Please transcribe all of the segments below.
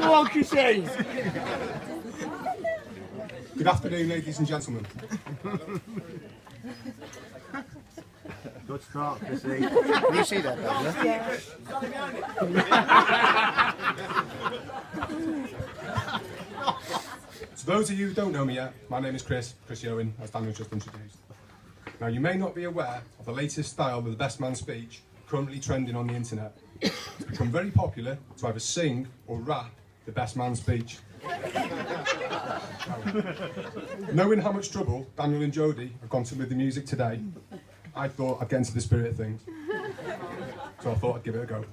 Go on, Chrissy. Good afternoon, ladies and gentlemen. Good start, Chrissy. Can you see that, To those of you who don't know me yet, my name is Chrissy Owen, as Daniel just introduced. Now, you may not be aware of the latest style of the best man speech currently trending on the internet. It's become very popular to either sing or rap the best man speech. Knowing how much trouble Daniel and Jodie have gone to with the music today, I thought I'd get into the spirit of things. So I thought I'd give it a go.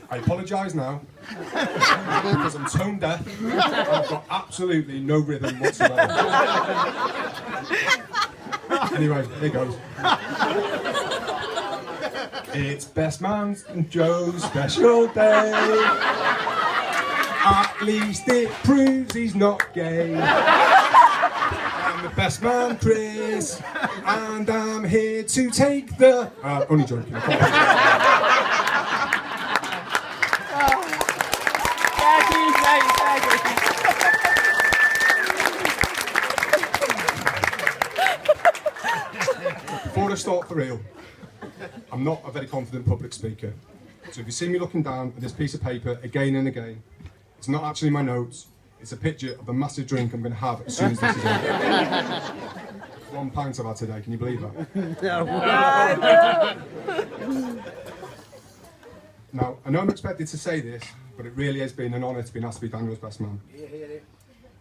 I apologise now, because I'm tone deaf and I've got absolutely no rhythm whatsoever. Anyway, here goes. It's Best Man and Joe's special day. At least it proves he's not gay. I'm the best man, Chris, and I'm here to take the... only joking. I can't... Before I start for real, I'm not a very confident public speaker. So if you see me looking down at this piece of paper again and again, it's not actually my notes, it's a picture of the massive drink I'm going to have as soon as this is over. 1 pint I've had today, can you believe that? Now, I know I'm expected to say this, but it really has been an honour to be asked to be Daniel's best man.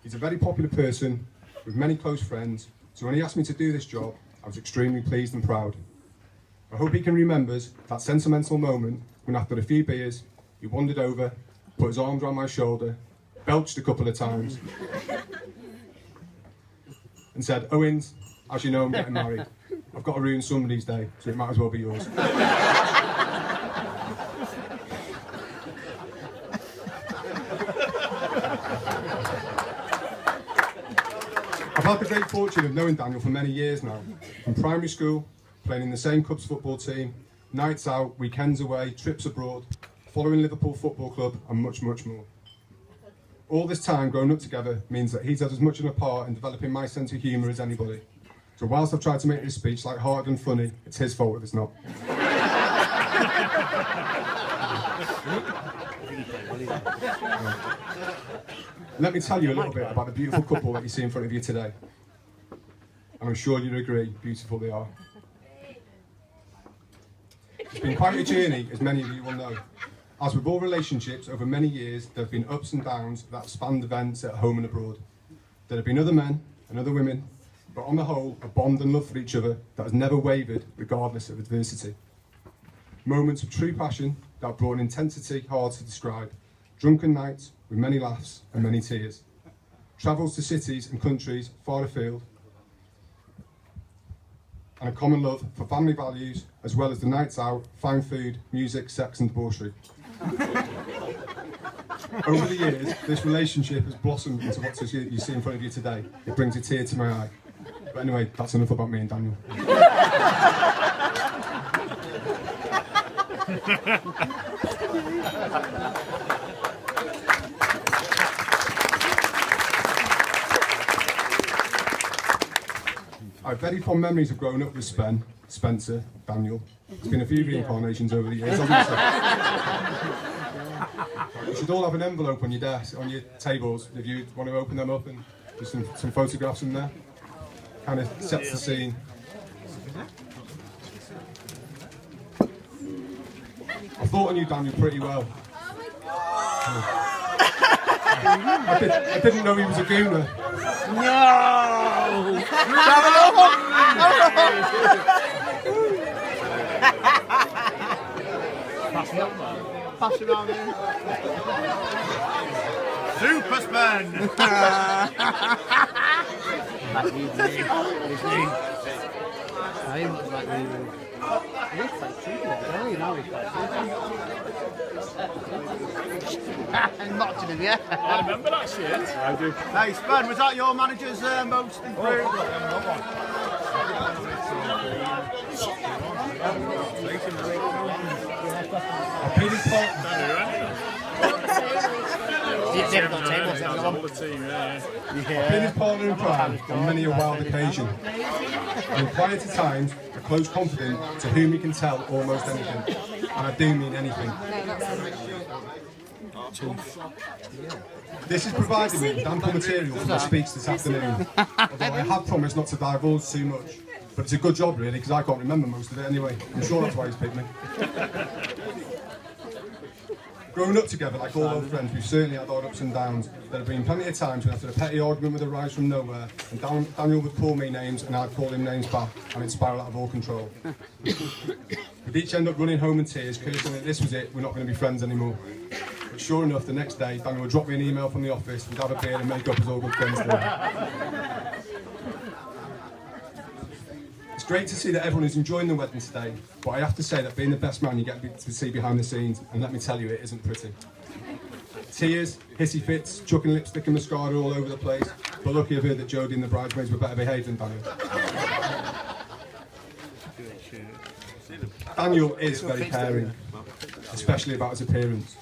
He's a very popular person with many close friends, so when he asked me to do this job, I was extremely pleased and proud. I hope he can remember that sentimental moment when after a few beers, he wandered over, put his arms around my shoulder, belched a couple of times, and said, "Owens, as you know, I'm getting married. I've got to ruin somebody's day, so it might as well be yours." I've had the great fortune of knowing Daniel for many years now, from primary school, playing in the same Cubs football team, nights out, weekends away, trips abroad, following Liverpool Football Club, and much, much more. All this time growing up together means that he's had as much of a part in developing my sense of humour as anybody. So whilst I've tried to make this speech light-hearted and funny, it's his fault if it's not. Let me tell you a little bit about the beautiful couple that you see in front of you today. And I'm sure you'll agree, beautiful they are. It's been quite a journey, as many of you will know. As with all relationships, over many years, there have been ups and downs that have spanned events at home and abroad. There have been other men and other women, but on the whole, a bond and love for each other that has never wavered, regardless of adversity. Moments of true passion that have brought an intensity hard to describe. Drunken nights with many laughs and many tears. Travels to cities and countries far afield. And a common love for family values, as well as the nights out, fine food, music, sex and debauchery. Over the years, this relationship has blossomed into what you see in front of you today. It brings a tear to my eye. But anyway, that's enough about me and Daniel. I have very fond memories of growing up with Spencer, Daniel. There's been a few reincarnations over the years, obviously. You should all have an envelope on your desk, on your tables, if you want to open them up, and there's some photographs in there. Kind of sets the scene. I thought I knew Daniel pretty well. I didn't know he was a gooner. No! Pass it on here. Superman! Not to do, yeah. I remember that shit. I do. Hey, Span, was that your manager's most improved? I paid his part. I've been his partner in crime on many a wild occasion. And in quieter times, a close confidant to whom he can tell almost anything. And I do mean anything. This has provided me with ample material for my speech this afternoon. Although I have promised not to divulge too much. But it's a good job really, because I can't remember most of it anyway. I'm sure that's why he's picked me. Growing up together like all old friends, we've certainly had our ups and downs. There have been plenty of times when after a petty argument would arise from nowhere, and Daniel would call me names and I'd call him names back, and it'd spiral out of all control. We'd each end up running home in tears, cursing that this was it, we're not going to be friends anymore. But sure enough, the next day, Daniel would drop me an email from the office, we'd have a beer and make up as all good friends did. It's great to see that everyone is enjoying the wedding today, but I have to say that being the best man you get to see behind the scenes, and let me tell you, it isn't pretty. Tears, hissy fits, chucking lipstick and mascara all over the place, but lucky I've heard that Jodie and the bridesmaids were better behaved than Daniel. Daniel is very caring, especially about his appearance.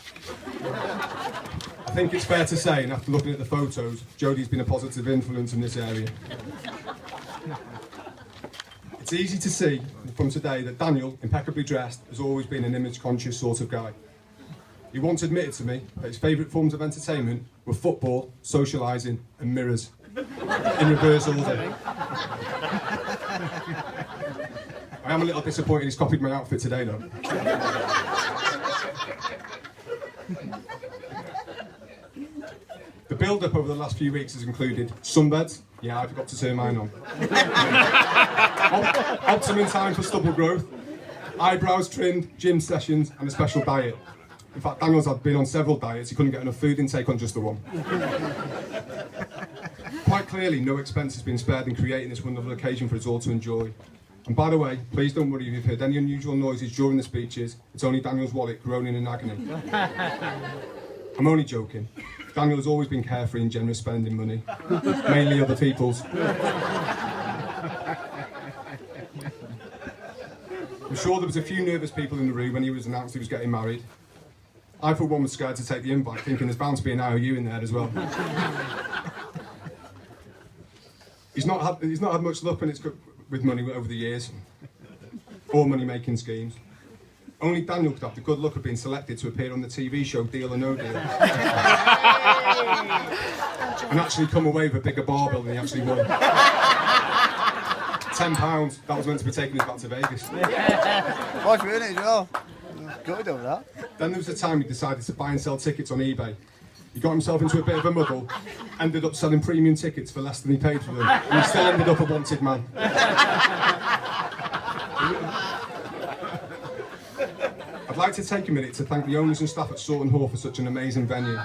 I think it's fair to say, and after looking at the photos, Jodie's been a positive influence in this area. It's easy to see from today that Daniel, impeccably dressed, has always been an image-conscious sort of guy. He once admitted to me that his favourite forms of entertainment were football, socialising and mirrors, in reverse order. I am a little disappointed he's copied my outfit today though. The build-up over the last few weeks has included sunbeds. Yeah, I forgot to turn mine on. Optimum time for stubble growth, eyebrows trimmed, gym sessions and a special diet. In fact, Daniel's had been on several diets, he couldn't get enough food intake on just the one. Quite clearly, no expense has been spared in creating this wonderful occasion for us all to enjoy. And by the way, please don't worry if you've heard any unusual noises during the speeches, it's only Daniel's wallet groaning in agony. I'm only joking. Daniel has always been carefree and generous spending money, mainly other people's. I'm sure there was a few nervous people in the room when he was announced he was getting married. I for one was scared to take the invite, thinking there's bound to be an IOU in there as well. He's not had much luck with money over the years, or money-making schemes. Only Daniel could have the good luck of being selected to appear on the TV show Deal or No Deal. And actually come away with a bigger barbell than he actually won. £10, that was meant to be taking us back to Vegas. Watch me in it as well. Good over that. Then there was a time he decided to buy and sell tickets on eBay. He got himself into a bit of a muddle, ended up selling premium tickets for less than he paid for them, and he still ended up a wanted man. I'd like to take a minute to thank the owners and staff at Sawton Hall for such an amazing venue.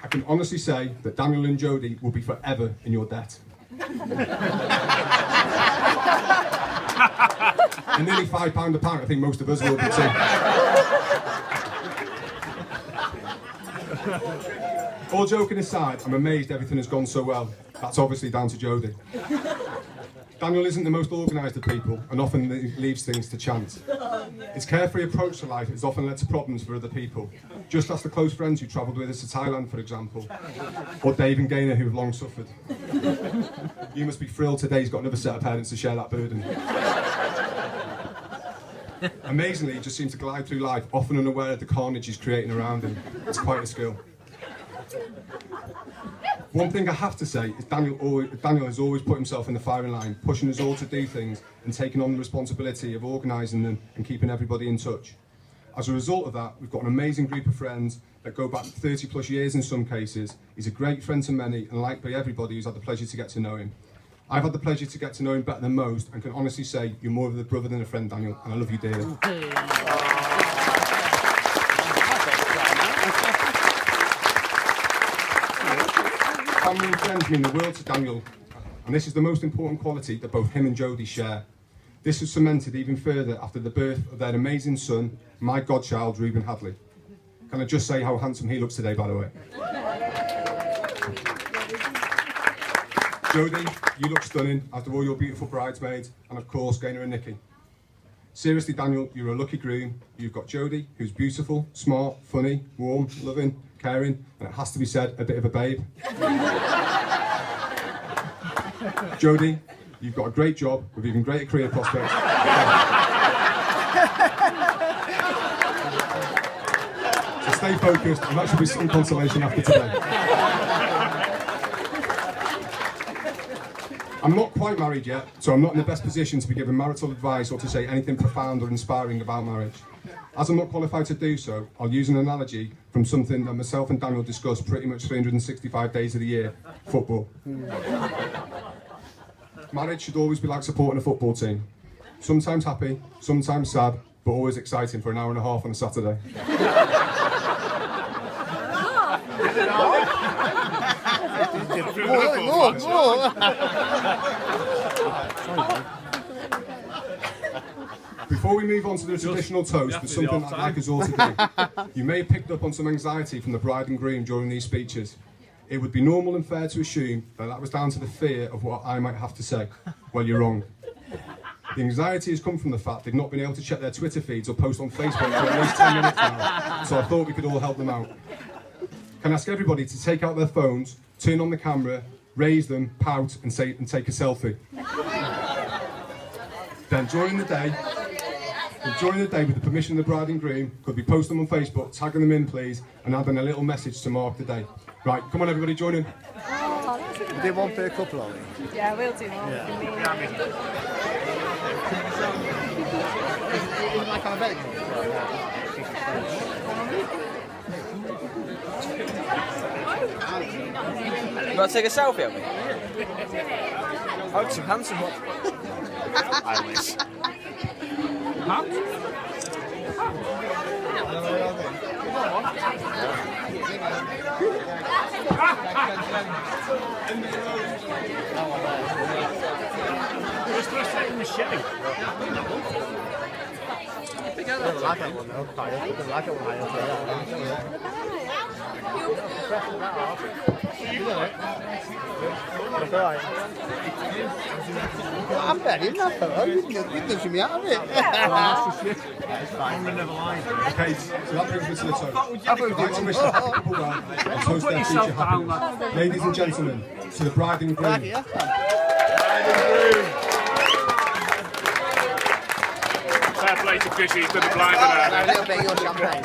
I can honestly say that Daniel and Jodie will be forever in your debt. And nearly £5 a pound, I think most of us will be too. All joking aside, I'm amazed everything has gone so well. That's obviously down to Jodie. Daniel isn't the most organised of people and often leaves things to chance. His carefree approach to life has often led to problems for other people. Just ask the close friends who travelled with us to Thailand, for example, or Dave and Gaynor, who have long suffered. You must be thrilled today he's got another set of parents to share that burden. Amazingly, he just seems to glide through life, often unaware of the carnage he's creating around him. It's quite a skill. One thing I have to say is Daniel has always put himself in the firing line, pushing us all to do things and taking on the responsibility of organising them and keeping everybody in touch. As a result of that, we've got an amazing group of friends that go back 30 plus years in some cases. He's a great friend to many and liked by everybody who's had the pleasure to get to know him. I've had the pleasure to get to know him better than most and can honestly say you're more of a brother than a friend, Daniel, and I love you dearly. Family and friends mean the world to Daniel, and this is the most important quality that both him and Jodie share. This was cemented even further after the birth of their amazing son, my godchild, Reuben Hadley. Can I just say how handsome he looks today, by the way? Jodie, you look stunning, as do all your beautiful bridesmaids, and of course, Gaynor and Nikki. Seriously, Daniel, you're a lucky groom. You've got Jodie, who's beautiful, smart, funny, warm, loving, caring, and it has to be said, a bit of a babe. Jodie, you've got a great job with even greater career prospects. So stay focused, and that should be some consolation after today. I'm not quite married yet, so I'm not in the best position to be giving marital advice or to say anything profound or inspiring about marriage. As I'm not qualified to do so, I'll use an analogy from something that myself and Daniel discuss pretty much 365 days of the year: football. Marriage should always be like supporting a football team. Sometimes happy, sometimes sad, but always exciting for an hour and a half on a Saturday. Before we move on to the traditional toast, there's something I'd like us all to do. You may have picked up on some anxiety from the bride and groom during these speeches. It would be normal and fair to assume that that was down to the fear of what I might have to say. Well, you're wrong. The anxiety has come from the fact they've not been able to check their Twitter feeds or post on Facebook for at least 10 minutes now, so I thought we could all help them out. Can I ask everybody to take out their phones, turn on the camera, raise them, pout, and take a selfie. Then during the day, with the permission of the bride and groom, could we post them on Facebook, tagging them in please, and adding a little message to mark the day. Right, come on everybody, join in. We'll do one per couple, are we? Yeah, we'll do one. Yeah. Like on a bed. You want to take a selfie of me? Oh, it's a handsome one. I wish. Huh? I'm very enough, though. You can me out of it. It's fine. Okay, so that brings me to the toast. I'd like to wish the happy couple well and toast their future happiness. Ladies and gentlemen, to the bride and groom. Fair play to Chrissy, he's done the blind on her. A little bit of your champagne.